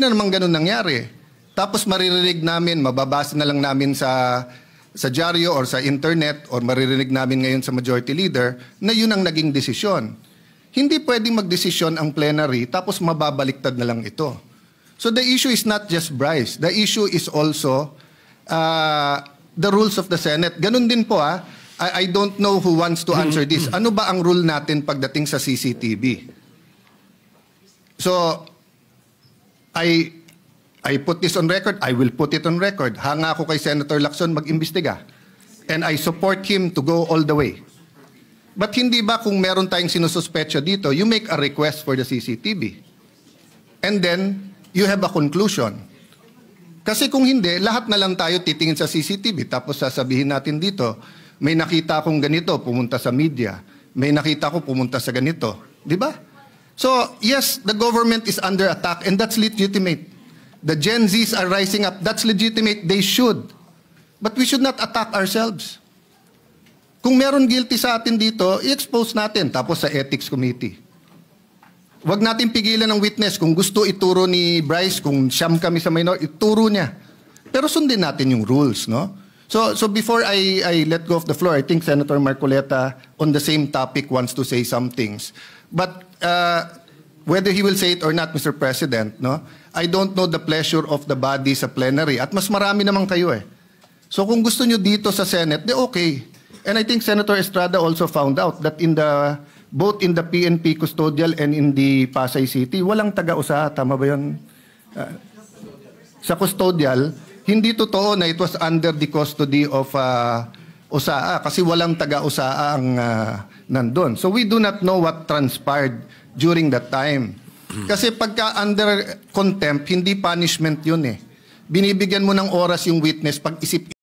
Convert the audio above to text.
Hindi na naman ganun nangyari. Tapos maririnig namin, mababasa na lang namin sa dyaryo or sa internet or maririnig namin ngayon sa majority leader na yun ang naging desisyon. Hindi pwedeng magdesisyon ang plenary tapos mababaliktad na lang ito. So the issue is not just Bryce. The issue is also the rules of the Senate. Ganun din po I don't know who wants to answer this. Ano ba ang rule natin pagdating sa CCTV? So I put this on record. I will put it on record. Hanga ako kay Senator Lacson mag-imbestiga. And I support him to go all the way. But hindi ba kung meron tayong sinususpetsa dito, you make a request for the CCTV. And then, you have a conclusion. Kasi kung hindi, lahat na lang tayo titingin sa CCTV. Tapos sasabihin natin dito, may nakita akong ganito, pumunta sa media. May nakita ko, pumunta sa ganito. Di ba? So, yes, the government is under attack and that's legitimate. The Gen Zs are rising up. That's legitimate. They should. But we should not attack ourselves. Kung meron guilty sa atin dito, i-expose natin. Tapos sa Ethics Committee. Huwag natin pigilan ng witness. Kung gusto ituro ni Bryce, kung siyam kami sa minor, ituro niya. Pero sundin natin yung rules, no? So before I let go of the floor, I think Senator Marcoleta on the same topic wants to say some things. But whether he will say it or not, Mr. President, no? I don't know the pleasure of the body sa plenary. At mas marami naman kayo eh. So kung gusto nyo dito sa Senate, de okay. And I think Senator Estrada also found out that both in the PNP custodial and in the Pasay City, walang taga-usaha. Tama ba yun? Sa custodial, hindi totoo na it was under the custody of USAA kasi walang taga-USAA ang nandun. So we do not know what transpired during that time. Kasi pagka under contempt, hindi punishment yun eh. Binibigyan mo ng oras yung witness pag-isip